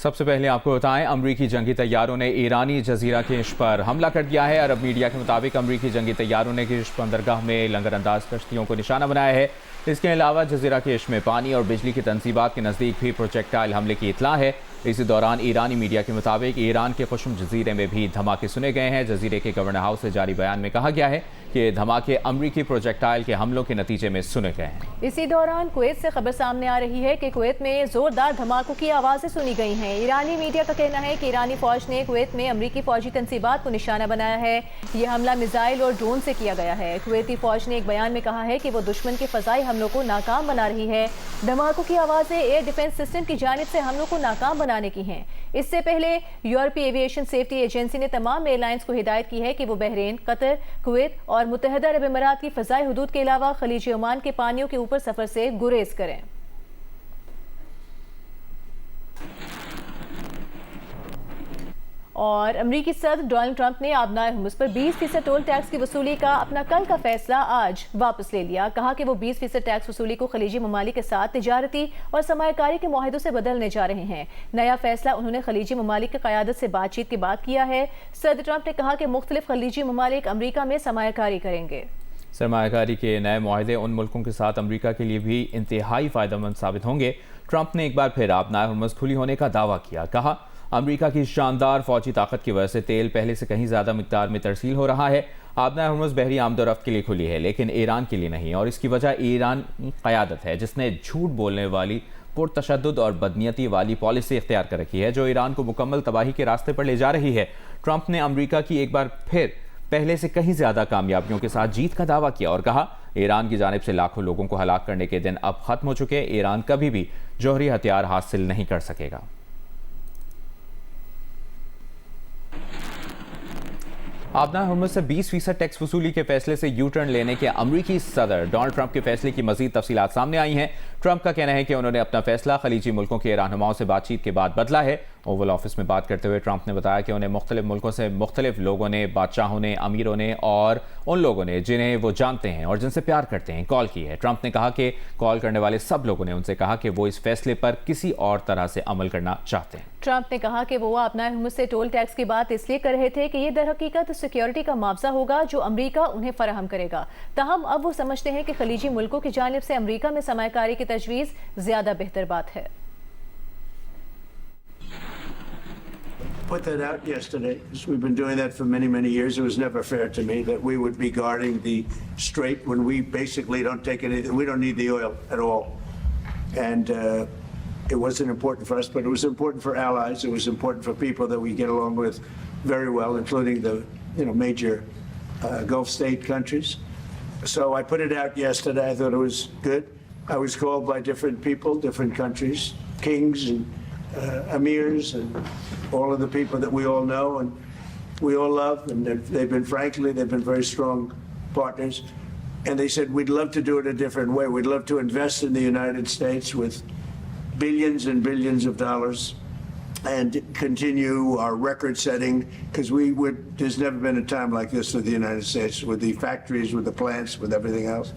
سب سے پہلے آپ کو بتائیں، امریکی جنگی طیاروں نے ایرانی جزیرہ کیش پر حملہ کر دیا ہے۔ عرب میڈیا کے مطابق امریکی جنگی طیاروں نے کیش بندرگاہ میں لنگر انداز کشتیوں کو نشانہ بنایا ہے۔ اس کے علاوہ جزیرہ کیش میں پانی اور بجلی کی تنصیبات کے نزدیک بھی پروجیکٹائل حملے کی اطلاع ہے۔ اسی دوران ایرانی میڈیا کے مطابق ایران کے قشم جزیرے میں بھی دھماکے سنے گئے ہیں۔ جزیرے کے گورنر ہاؤس سے جاری بیان میں کہا گیا ہے کہ یہ دھماکے امریکی پروجیکٹائل کے حملوں کے نتیجے میں سنے گئے ہیں۔ اسی دوران کویت سے خبر سامنے آ رہی ہے کہ کویت میں زوردار دھماکوں کی آوازیں سنی گئی ہیں۔ ایرانی میڈیا کا کہنا ہے کہ ایرانی فوج نے کویت میں امریکی فوجی تنصیبات کو نشانہ بنایا ہے۔ یہ حملہ میزائل اور ڈرون سے کیا گیا ہے۔ کویتی فوج نے ایک بیان میں کہا ہے کہ وہ دشمن کے فضائی حملوں کو ناکام بنا رہی ہے۔ دھماکوں کی آوازیں ایئر ڈیفنس سسٹم کی جانب سے حملوں کو ناکام بنانے کی ہیں۔ اس سے پہلے یورپی ایویشن سیفٹی ایجنسی نے تمام ایئر لائنز کو ہدایت کی ہے کہ وہ بحرین، قطر، کویت اور متحدہ عرب امارات کی فضائی حدود کے علاوہ خلیج عمان کے پانیوں کے اوپر سفر سے گریز کریں۔ اور امریکی صدر ڈونلڈ ٹرمپ نے آبنائے ہرمز پر 20% ٹول ٹیکس کی وصولی کا اپنا کل کا فیصلہ آج واپس لے لیا۔ کہا کہ وہ 20% ٹیکس وصولی کو خلیجی ممالک کے ساتھ تجارتی اور سرمایہ کاری کے معاہدوں سے بدلنے جا رہے ہیں۔ نیا فیصلہ انہوں نے خلیجی ممالک کی قیادت سے بات چیت کے بعد کیا ہے۔ صدر ٹرمپ نے کہا کہ مختلف خلیجی ممالک امریکہ میں سرمایہ کاری کریں گے۔ سرمایہ کاری کے نئے معاہدے ان ملکوں کے ساتھ امریکہ کے لیے بھی انتہائی فائدہ مند ثابت ہوں گے۔ ٹرمپ نے ایک بار پھر آبنائے ہرمز کھلی ہونے کا دعویٰ کیا۔ کہا امریکہ کی شاندار فوجی طاقت کی وجہ سے تیل پہلے سے کہیں زیادہ مقدار میں ترسیل ہو رہا ہے۔ آبنائے ہرمز بحری آمد و رفت کے لیے کھلی ہے، لیکن ایران کے لیے نہیں، اور اس کی وجہ ایران قیادت ہے جس نے جھوٹ بولنے والی پرتشدد اور بدنیتی والی پالیسی اختیار کر رکھی ہے جو ایران کو مکمل تباہی کے راستے پر لے جا رہی ہے۔ ٹرمپ نے امریکہ کی ایک بار پھر پہلے سے کہیں زیادہ کامیابیوں کے ساتھ جیت کا دعویٰ کیا اور کہا ایران کی جانب سے لاکھوں لوگوں کو ہلاک کرنے کے دن اب ختم ہو چکے۔ ایران کبھی بھی جوہری ہتھیار حاصل نہیں کر سکے گا۔ آبنائے ہرمز سے 20% ٹیکس وصولی کے فیصلے سے یو ٹرن لینے کے امریکی صدر ڈونلڈ ٹرمپ کے فیصلے کی مزید تفصیلات سامنے آئی ہیں۔ ٹرمپ کا کہنا ہے کہ انہوں نے اپنا فیصلہ خلیجی ملکوں کے رہنماؤں سے بات چیت کے بعد بدلا ہے۔ اوول آفس میں بات کرتے ہوئے ٹرمپ نے بتایا کہ انہیں مختلف ملکوں سے مختلف لوگوں نے، بادشاہوں نے، امیروں نے اور ان لوگوں نے جنہیں وہ جانتے ہیں اور جن سے پیار کرتے ہیں، کال کی ہے۔ ٹرمپ نے کہا کہ کال کرنے والے سب لوگوں نے ان سے کہا کہ وہ اس فیصلے پر کسی اور طرح سے عمل کرنا چاہتے ہیں۔ ٹرمپ نے کہا کہ وہ آبنائے ہرمز سے ٹول ٹیکس کی بات اس لیے کر رہے تھے کہ یہ در حقیقت سیکیورٹی کا معاوضہ ہوگا جو امریکہ انہیں فراہم کرے گا۔ تاہم اب وہ سمجھتے ہیں کہ خلیجی ملکوں کی جانب سے امریکہ میں سرمایہ کاری کی تجویز زیادہ بہتر بات ہے۔ Put that out yesterday, because we've been doing that for many, many years. It was never fair to me that we would be guarding the strait when we basically don't take anything. We don't need the oil at all. And it wasn't important for us, but it was important for allies. It was important for people that we get along with very well, including the major Gulf state countries. So I put it out yesterday. I thought it was good. I was called by different people, different countries, kings and emirs and all of the people that we all know and we all love, and they've been very strong partners. And they said, we'd love to do it a different way. We'd love to invest in the United States with billions and billions of dollars and continue our record setting, because there's never been a time like this with the United States, with the factories, with the plants, with everything else.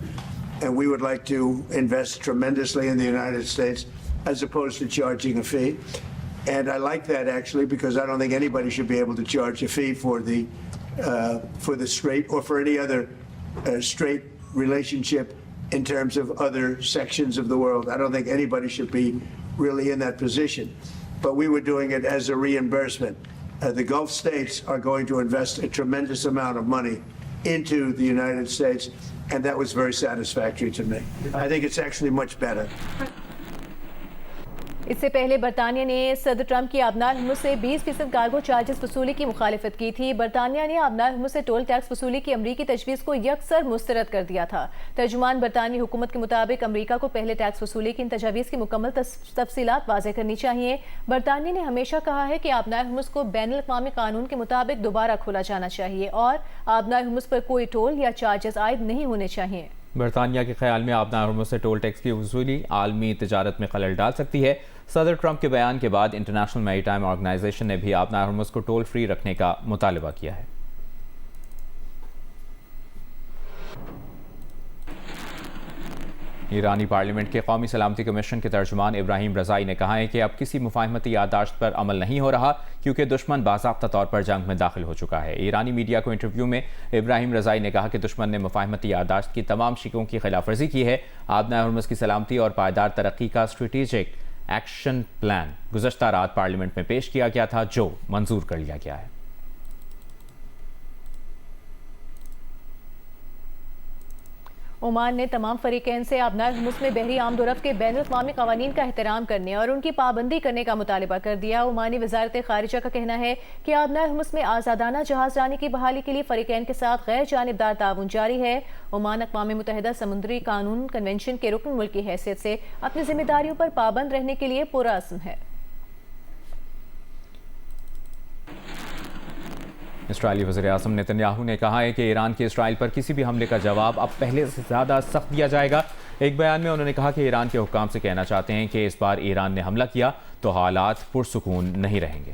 And we would like to invest tremendously in the United States as opposed to charging a fee. And I like that, actually, because I don't think anybody should be able to charge a fee for the strait or for any other strait relationship in terms of other sections of the world. I don't think anybody should be really in that position. But we were doing it as a reimbursement. The Gulf states are going to invest a tremendous amount of money into the United States, and that was very satisfactory to me. I think it's actually much better. اس سے پہلے برطانیہ نے صدر Trump کی آبنائے Hormuz سے 20% cargo charges وصولی کی مخالفت کی تھی۔ برطانیہ نے آبنائے ہرمز سے ٹول ٹیکس وصولی کی امریکی تجویز کو یکسر مسترد کر دیا تھا۔ ترجمان برطانوی حکومت کے مطابق امریکہ کو پہلے ٹیکس وصولی کی ان تجاویز کی مکمل تفصیلات واضح کرنی چاہیے۔ برطانیہ نے ہمیشہ کہا ہے کہ آبنائے ہرمز کو بین الاقوامی قانون کے مطابق دوبارہ کھولا جانا چاہیے اور آبنائے ہرمز پر کوئی ٹول یا چارجز عائد نہیں ہونے چاہیے۔ برطانیہ کے خیال میں آبنائے ہرمز سے ٹول ٹیکس کی وصولی عالمی تجارت میں خلل ڈال سکتی ہے۔ صدر ٹرمپ کے بیان کے بعد انٹرنیشنل میری ٹائم آرگنائزیشن نے بھی آبنائے ہرمز کو ٹول فری رکھنے کا مطالبہ کیا ہے۔ ایرانی پارلیمنٹ کے قومی سلامتی کمیشن کے ترجمان ابراہیم رضائی نے کہا ہے کہ اب کسی مفاہمتی یادداشت پر عمل نہیں ہو رہا کیونکہ دشمن باضابطہ طور پر جنگ میں داخل ہو چکا ہے۔ ایرانی میڈیا کو انٹرویو میں ابراہیم رضائی نے کہا کہ دشمن نے مفاہمتی یادداشت کی تمام شقوں کی خلاف ورزی کی ہے۔ آبنائے ہرمز کی سلامتی اور پائیدار ترقی کا اسٹریٹجک ایکشن پلان گزشتہ رات پارلیمنٹ میں پیش کیا گیا تھا جو منظور کر لیا گیا ہے۔ عمان نے تمام فریقین سے آبنائے ہرمز میں بحری آمد و رفت کے بین الاقوامی قوانین کا احترام کرنے اور ان کی پابندی کرنے کا مطالبہ کر دیا۔ عمانی وزارت خارجہ کا کہنا ہے کہ آبنائے ہرمز میں آزادانہ جہاز رانی کی بحالی کے لیے فریقین کے ساتھ غیر جانبدار تعاون جاری ہے۔ عمان اقوام متحدہ سمندری قانون کنونشن کے رکن ملک کی حیثیت سے اپنی ذمہ داریوں پر پابند رہنے کے لیے پرعزم ہے۔ اسرائیلی وزیراعظم نیتن یاہو نے کہا ہے کہ ایران کے اسرائیل پر کسی بھی حملے کا جواب اب پہلے سے زیادہ سخت دیا جائے گا۔ ایک بیان میں انہوں نے کہا کہ ایران کے حکام سے کہنا چاہتے ہیں کہ اس بار ایران نے حملہ کیا تو حالات پرسکون نہیں رہیں گے۔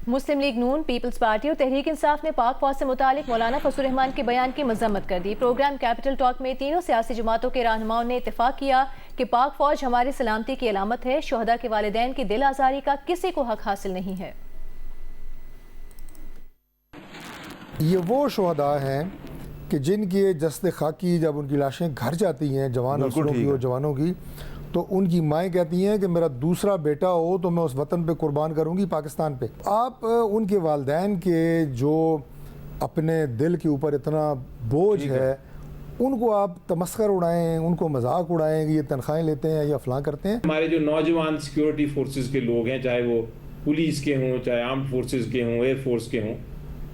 مسلم لیگ نون، پیپلز پارٹی اور تحریک انصاف نے پاک فوج سے متعلق مولانا فضل الرحمان کے بیان کی مذمت کر دی۔ پروگرام کیپٹل ٹاک میں تینوں سیاسی جماعتوں کے رہنماؤں نے اتفاق کیا کہ پاک فوج ہماری سلامتی کی علامت ہے، شہداء کے والدین کی دل آزاری کا کسی کو حق حاصل نہیں ہے۔ یہ وہ شہداء ہیں کہ جن کی جسد خاکی جب ان کی لاشیں گھر جاتی ہیں جوان افسروں کی اور جوانوں کی، تو ان کی مائیں کہتی ہیں کہ میرا دوسرا بیٹا ہو تو میں اس وطن پہ قربان کروں گی، پاکستان پہ۔ آپ ان کے والدین کے جو اپنے دل کے اوپر اتنا بوجھ ہے ان کو آپ تمسخر اڑائیں، ان کو مذاق اڑائیں کہ یہ تنخواہیں لیتے ہیں یا فلاں کرتے ہیں۔ ہمارے جو نوجوان سیکیورٹی فورسز کے لوگ ہیں، چاہے وہ پولیس کے ہوں، چاہے آرمڈ فورسز کے ہوں، ایئر فورس کے ہوں،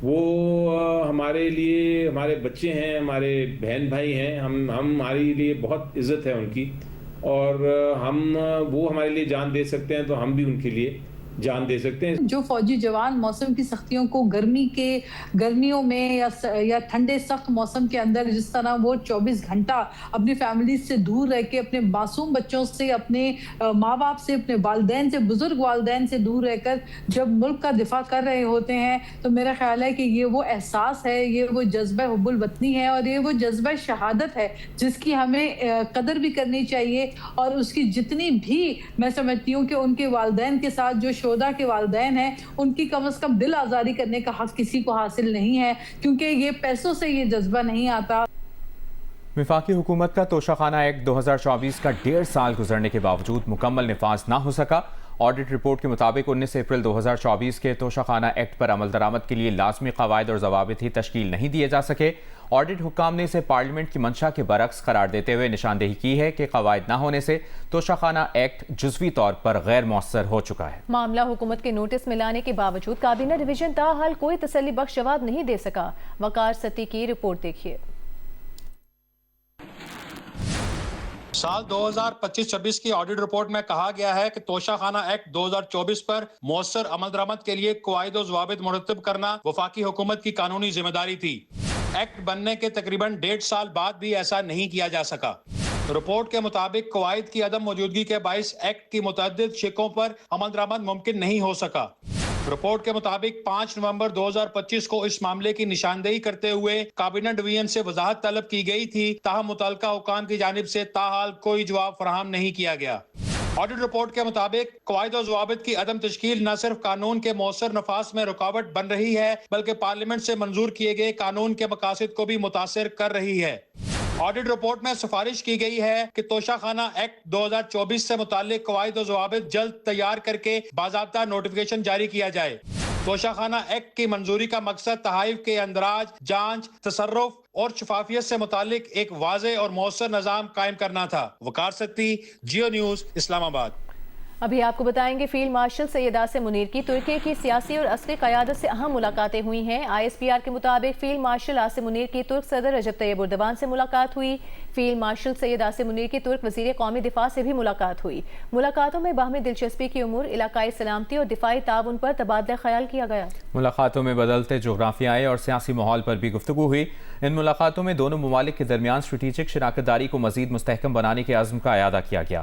وہ ہمارے لیے ہمارے بچے ہیں، ہمارے بہن بھائی ہیں، ہمارے لیے بہت عزت ہے ان کی، اور وہ ہمارے لیے جان دے سکتے ہیں تو ہم بھی ان کے لیے جان دے سکتے ہیں۔ جو فوجی جوان موسم کی سختیوں کو گرمیوں میں یا ٹھنڈے سخت موسم کے اندر جس طرح وہ 24 گھنٹہ اپنی فیملی سے دور رہ کے، اپنے معصوم بچوں سے، اپنے ماں باپ سے، اپنے والدین سے، بزرگ والدین سے دور رہ کر جب ملک کا دفاع کر رہے ہوتے ہیں، تو میرا خیال ہے کہ یہ وہ احساس ہے، یہ وہ جذبہ حب الوطنی ہے اور یہ وہ جذبہ شہادت ہے جس کی ہمیں قدر بھی کرنی چاہیے، اور اس کی جتنی بھی میں سمجھتی ہوں کہ ان کے والدین کے ساتھ جو شہداء کے والدین ہیں ان کی کم از کم دل آزاری کرنے کا حق کسی کو حاصل نہیں ہے، کیونکہ یہ پیسوں سے یہ جذبہ نہیں آتا۔ وفاقی حکومت کا توشہ خانہ ایکٹ 2024 کا 1.5 سال گزرنے کے باوجود مکمل نفاذ نہ ہو سکا۔ آڈٹ رپورٹ کے مطابق 19 اپریل 2024 کے توشہ خانہ ایکٹ پر عمل درآمد کے لیے لازمی قواعد اور ضوابط ہی تشکیل نہیں دیے جا سکے۔ آڈٹ حکام نے اسے پارلیمنٹ کی منشا کے برعکس قرار دیتے ہوئے نشاندہی کی ہے کہ قواعد نہ ہونے سے توشہ خانہ ایکٹ جزوی طور پر غیر مؤثر ہو چکا ہے۔ معاملہ حکومت کے نوٹس میں لانے کے باوجود کابینہ ڈویژن تاحال کوئی تسلی بخش جواب نہیں دے سکا۔ وقار ستی کی رپورٹ دیکھیے۔ سال 2025-26 کی آڈٹ رپورٹ میں کہا گیا ہے کہ توشہ خانہ ایکٹ 2024 پر مؤثر عمل درآمد کے لیے قواعد و ضوابط مرتب کرنا وفاقی حکومت کی قانونی ذمہ داری تھی۔ ایکٹ بننے کے تقریباً 1.5 سال بعد بھی ایسا نہیں کیا جا سکا۔ رپورٹ کے مطابق قواعد کی عدم موجودگی کے باعث ایکٹ کی متعدد شقوں پر عمل درآمد ممکن نہیں ہو سکا۔ رپورٹ کے مطابق 5 نومبر 2025 کو اس معاملے کی نشاندہی کرتے ہوئے کابینہ ڈویژن سے وضاحت طلب کی گئی تھی، تاہم متعلقہ حکام کی جانب سے تاحال کوئی جواب فراہم نہیں کیا گیا۔ آڈٹ رپورٹ کے مطابق قواعد و ضوابط کی عدم تشکیل نہ صرف قانون کے مؤثر نفاذ میں رکاوٹ بن رہی ہے بلکہ پارلیمنٹ سے منظور کیے گئے قانون کے مقاصد کو بھی متاثر کر رہی ہے۔ آڈٹ رپورٹ میں سفارش کی گئی ہے کہ توشہ خانہ ایکٹ 2024 سے متعلق قواعد و ضوابط جلد تیار کر کے باضابطہ نوٹیفیکیشن جاری کیا جائے۔ توشہ خانہ ایکٹ کی منظوری کا مقصد تحائف کے اندراج، جانچ، تصرف اور شفافیت سے متعلق ایک واضح اور مؤثر نظام قائم کرنا تھا۔ وقار ستی، جیو نیوز، اسلام آباد۔ ابھی آپ کو بتائیں گے فیلڈ مارشل سید عاصم منیر کی ترکی کی سیاسی اور عسکری قیادت سے اہم ملاقاتیں ہوئی ہیں۔ ISPR کے مطابق فیلڈ مارشل عاصم منیر کی ترک صدر رجب طیب اردوان سے ملاقات ہوئی۔ فیلڈ مارشل سید عاصم منیر کی ترک وزیر قومی دفاع سے بھی ملاقات ہوئی۔ ملاقاتوں میں باہمی دلچسپی کی امور، علاقائی سلامتی اور دفاعی تعاون پر تبادلہ خیال کیا گیا۔ ملاقاتوں میں بدلتے جغرافیائی اور سیاسی ماحول پر بھی گفتگو ہوئی۔ ان ملاقاتوں میں دونوں ممالک کے درمیان اسٹریٹجک شراکت داری کو مزید مستحکم بنانے کے عزم کا اعادہ کیا گیا۔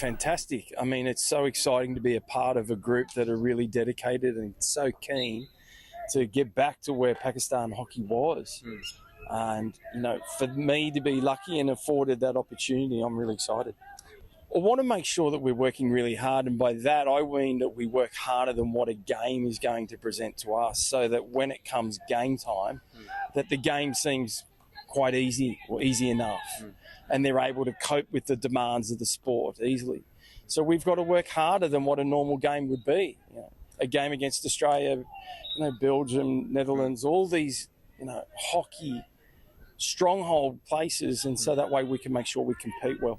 Fantastic. I mean, it's so exciting to be a part of a group that are really dedicated and so keen to get back to where Pakistan hockey was. And, you know, for me to be lucky and afforded that opportunity, I'm really excited. I want to make sure that we're working really hard, and by that I mean that we work harder than what a game is going to present to us, so that when it comes game time, that the game seems quite easy or easy enough. And they're able to cope with the demands of the sport easily. So we've got to work harder than what a normal game would be. You know, a game against Australia, you know, Belgium, Netherlands, all these, you know, hockey stronghold places, and so that way we can make sure we compete well.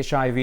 HIV